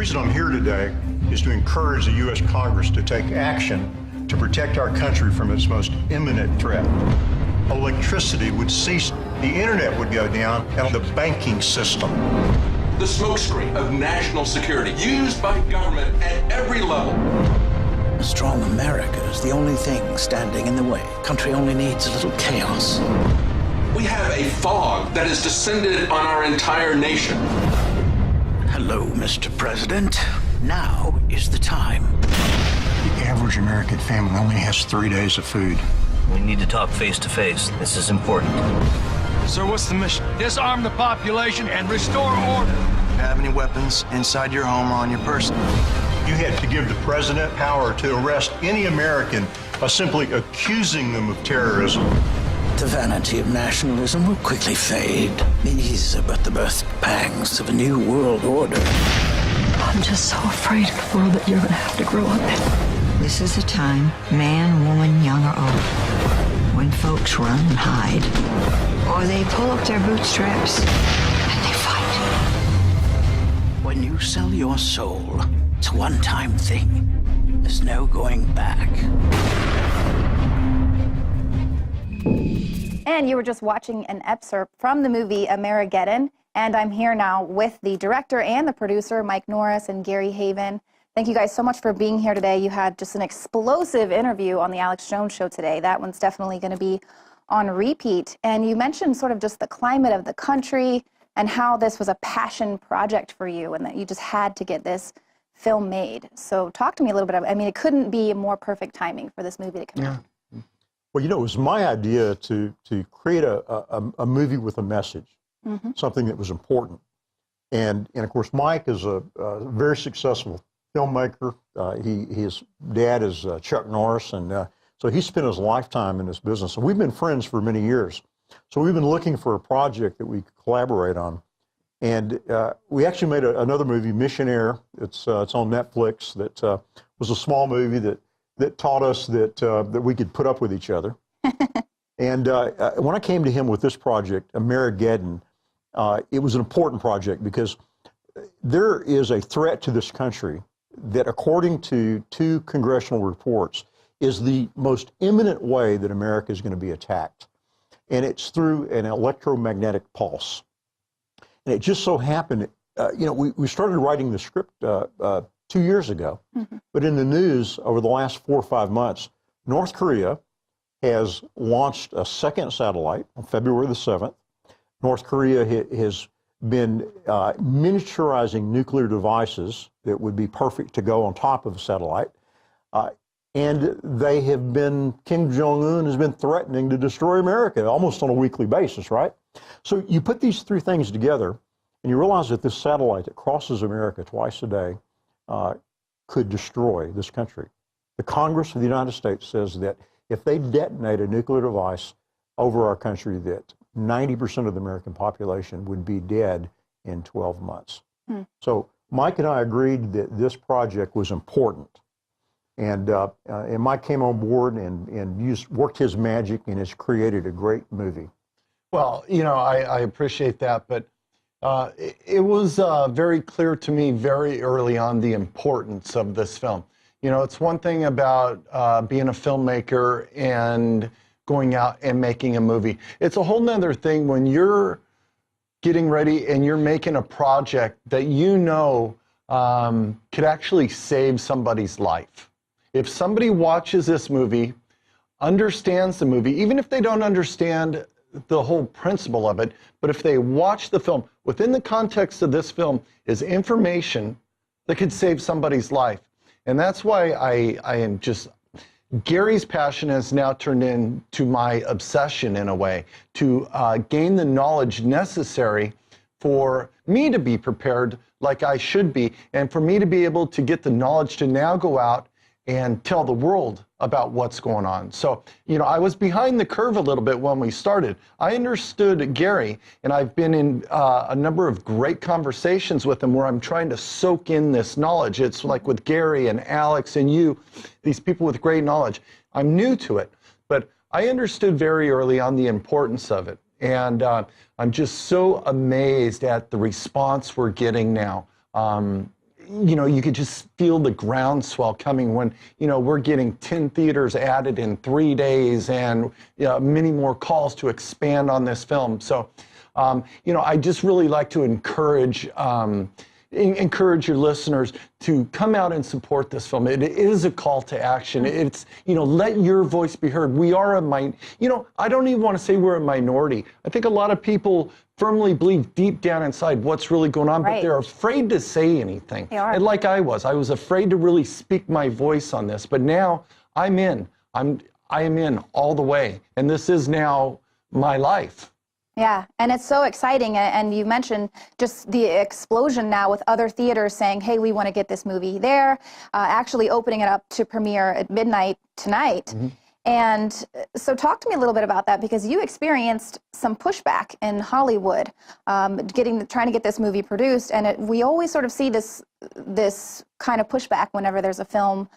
reason I'm here today is to encourage the U.S. Congress to take action to protect our country from its most imminent threat. Electricity would cease, the internet would go down, and the banking system. The smokescreen of national security used by government at every level. A strong America is the only thing standing in the way. Country only needs a little chaos. We have a fog that has descended on our entire nation. Hello, Mr. President. Now is the time. The average American family only has 3 days of food. We need to talk face to face. This is important. Sir, what's the mission? Disarm the population and restore order. Have any weapons inside your home or on your person? You had to give the president power to arrest any American by simply accusing them of terrorism. The vanity of nationalism will quickly fade. These are but the birth pangs of a new world order. I'm just so afraid of the world that you're going to have to grow up in. This is a time, man, woman, young or old, when folks run and hide, or they pull up their bootstraps and they fight. When you sell your soul, it's a one-time thing. There's no going back. And you were just watching an excerpt from the movie Amerigeddon, and I'm here now with the director and the producer, Mike Norris and Gary Haven. Thank you guys so much for being here today. You had just an explosive interview on the Alex Jones Show today. That one's definitely going to be on repeat. And you mentioned sort of just the climate of the country and how this was a passion project for you and that you just had to get this film made. So talk to me a little bit about, I mean, it couldn't be more perfect timing for this movie to come out. Well, you know, it was my idea to create a movie with a message, something that was important. And of course, Mike is a very successful filmmaker. His dad is Chuck Norris, and so he spent his lifetime in this business. And we've been friends for many years. So we've been looking for a project that we could collaborate on. And we actually made another movie, Missionaire. It's on Netflix. That was a small movie that taught us that we could put up with each other. And when I came to him with this project, Amerigeddon, it was an important project because there is a threat to this country that, according to 2 congressional reports, is the most imminent way that America is going to be attacked. And it's through an electromagnetic pulse. And it just so happened, you know, we started writing the script 2 years ago, but in the news over the last 4 or 5 months, North Korea has launched a second satellite on February the 7th. North Korea has been miniaturizing nuclear devices that would be perfect to go on top of a satellite. And they have been, Kim Jong-un has been threatening to destroy America almost on a weekly basis, right? So you put these 3 things together and you realize that this satellite that crosses America twice a day could destroy this country. The Congress of the United States says that if they detonate a nuclear device over our country, that 90% of the American population would be dead in 12 months. So Mike and I agreed that this project was important. And Mike came on board and worked his magic and has created a great movie. Well, you know, I appreciate that, but it was very clear to me very early on the importance of this film. You know, it's one thing about being a filmmaker and going out and making a movie. It's a whole nother thing when you're getting ready and you're making a project that you know could actually save somebody's life. If somebody watches this movie, understands the movie, even if they don't understand the whole principle of it, but if they watch the film, within the context of this film is information that could save somebody's life. And that's why I am just, Gary's passion has now turned into my obsession in a way, to gain the knowledge necessary for me to be prepared like I should be, and for me to be able to get the knowledge to now go out and tell the world about what's going on. So, you know, I was behind the curve a little bit when we started. I understood Gary, and I've been in a number of great conversations with him where I'm trying to soak in this knowledge. It's like with Gary and Alex and you, these people with great knowledge. I'm new to it, but I understood very early on the importance of it. And I'm just so amazed at the response we're getting now. you know, you could just feel the groundswell coming when, you know, we're getting 10 theaters added in 3 days and many more calls to expand on this film. So, you know, I just really like to encourage your listeners to come out and support this film. It is a call to action. It's, you know, let your voice be heard. We are you know, I don't even want to say we're a minority. I think a lot of people firmly believe deep down inside what's really going on, but they're afraid to say anything. They are. And like I was afraid to really speak my voice on this, but now I'm in. I am in all the way, and this is now my life. Yeah, and it's so exciting, and you mentioned just the explosion now with other theaters saying, hey, we want to get this movie there, actually opening it up to premiere at midnight tonight. Mm-hmm. And so talk to me a little bit about that, because you experienced some pushback in Hollywood, trying to get this movie produced, and we always sort of see this kind of pushback whenever there's a film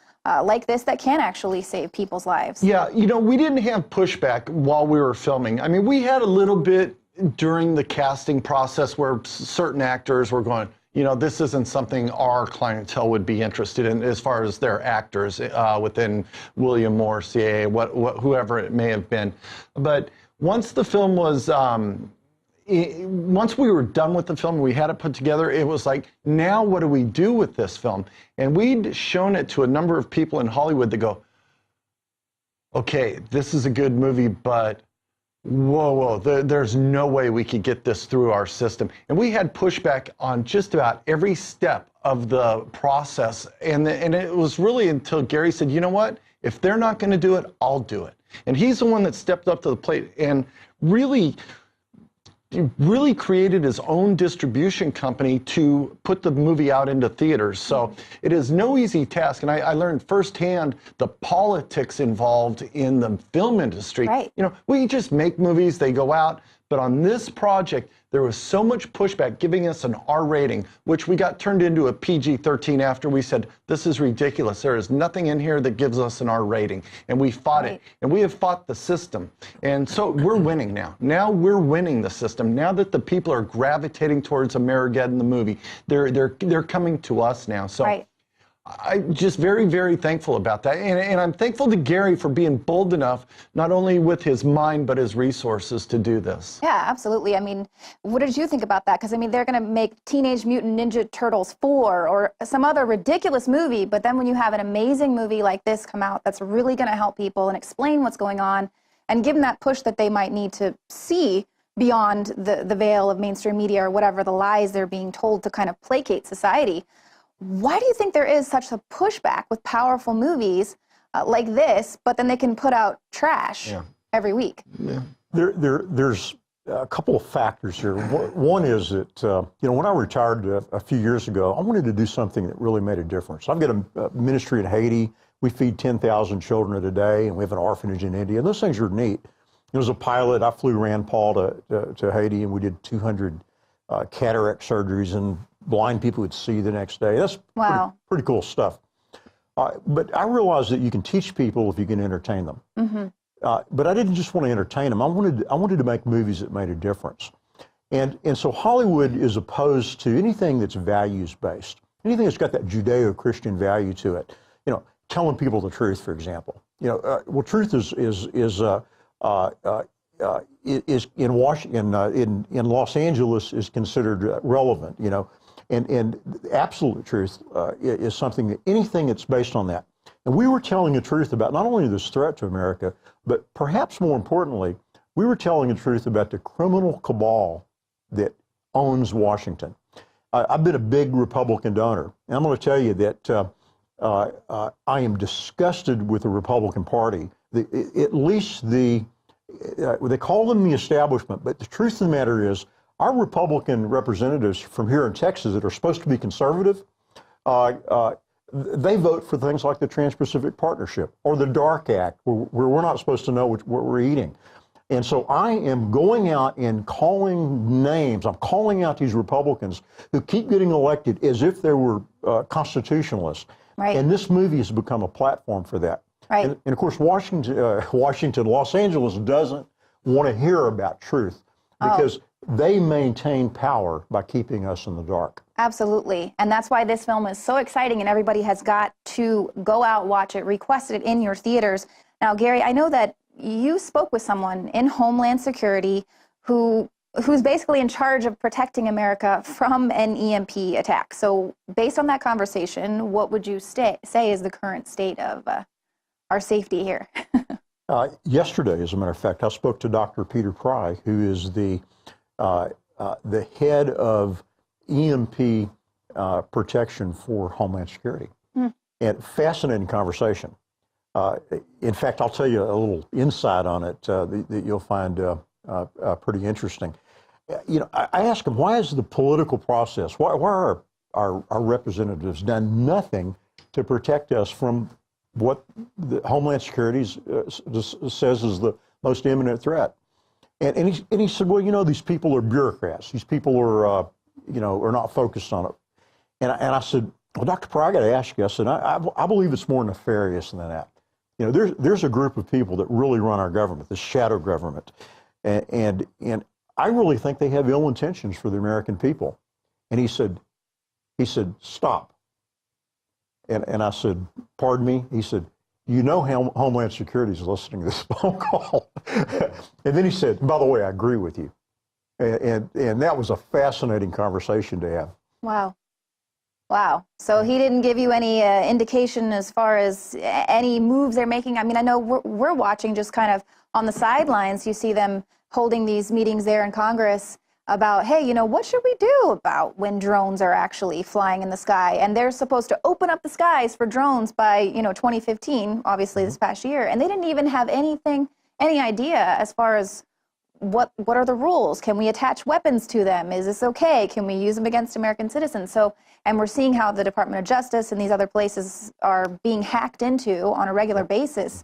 like this that can actually save people's lives. Yeah, you know, we didn't have pushback while we were filming. I mean, we had a little bit during the casting process where certain actors were going, you know, this isn't something our clientele would be interested in as far as their actors within William Morris, whoever it may have been. But once the film was, once we were done with the film, we had it put together, it was like, now what do we do with this film? And we'd shown it to a number of people in Hollywood that go, okay, this is a good movie, but whoa, there's no way we could get this through our system. And we had pushback on just about every step of the process. And it was really until Gary said, you know what? If they're not going to do it, I'll do it. And he's the one that stepped up to the plate and really created his own distribution company to put the movie out into theaters. So it is no easy task. And I learned firsthand the politics involved in the film industry. Right. You know, we just make movies, they go out. But on this project, there was so much pushback giving us an R rating, which we got turned into a PG-13 after we said, this is ridiculous. There is nothing in here that gives us an R rating. And we fought it. And we have fought the system. And so we're winning now. Now we're winning the system. Now that the people are gravitating towards Amerigeddon, the movie, they're coming to us now. So I'm just very, very thankful about that. And I'm thankful to Gary for being bold enough, not only with his mind, but his resources to do this. Yeah, absolutely. I mean, what did you think about that? Because, I mean, they're going to make Teenage Mutant Ninja Turtles 4 or some other ridiculous movie, but then when you have an amazing movie like this come out that's really going to help people and explain what's going on and give them that push that they might need to see beyond the veil of mainstream media or whatever the lies they're being told to kind of placate society. Why do you think there is such a pushback with powerful movies like this, but then they can put out trash every week? Yeah. There's a couple of factors here. One is that, you know, when I retired a few years ago, I wanted to do something that really made a difference. I've got a ministry in Haiti. We feed 10,000 children a day, and we have an orphanage in India. And those things are neat. It was a pilot. I flew Rand Paul to Haiti, and we did 200 cataract surgeries, and blind people would see the next day. That's pretty cool stuff. But I realized that you can teach people if you can entertain them. Mm-hmm. But I didn't just want to entertain them. I wanted to make movies that made a difference. And so Hollywood is opposed to anything that's values-based, anything that's got that Judeo-Christian value to it. You know, telling people the truth, for example. You know, well, truth is in Washington, in Los Angeles is considered relevant. You know. And absolute truth is something that anything that's based on that. And we were telling the truth about not only this threat to America, but perhaps more importantly, we were telling the truth about the criminal cabal that owns Washington. I've been a big Republican donor, and I'm going to tell you that I am disgusted with the Republican Party. At least they call them the establishment, but the truth of the matter is, our Republican representatives from here in Texas that are supposed to be conservative, they vote for things like the Trans-Pacific Partnership or the DARK Act, where we're not supposed to know what we're eating. And so I am going out and calling names. I'm calling out these Republicans who keep getting elected as if they were constitutionalists. Right. And this movie has become a platform for that. Right. And of course, Washington, Los Angeles doesn't want to hear about truth because they maintain power by keeping us in the dark. Absolutely. And that's why this film is so exciting, and everybody has got to go out, watch it, request it in your theaters. Now, Gary, I know that you spoke with someone in Homeland Security who's basically in charge of protecting America from an EMP attack. So based on that conversation, what would you say is the current state of our safety here? Yesterday, as a matter of fact, I spoke to Dr. Peter Pry, who is the head of EMP protection for Homeland Security. And fascinating conversation. In fact, I'll tell you a little insight on it that you'll find pretty interesting. You know, I asked him, why is the political process, why are our representatives done nothing to protect us from what the Homeland Security says is the most imminent threat? And he said, well, you know, these people are bureaucrats. These people are, you know, are not focused on it. And I said, well, Dr. Pry, I got to ask you. I said, I believe it's more nefarious than that. You know, there's a group of people that really run our government, the shadow government, and I really think they have ill intentions for the American people. And he said, stop. And I said, pardon me? He said, you know Homeland Security is listening to this phone call. And then he said, by the way, I agree with you. And that was a fascinating conversation to have. Wow. Wow. So he didn't give you any indication as far as any moves they're making? I mean, I know we're watching just kind of on the sidelines. You see them holding these meetings there in Congress about, hey, you know, what should we do about when drones are actually flying in the sky? And they're supposed to open up the skies for drones by, you know, 2015, obviously this past year. And they didn't even have any idea as far as what are the rules? Can we attach weapons to them? Is this okay? Can we use them against American citizens? So, and we're seeing how the Department of Justice and these other places are being hacked into on a regular basis.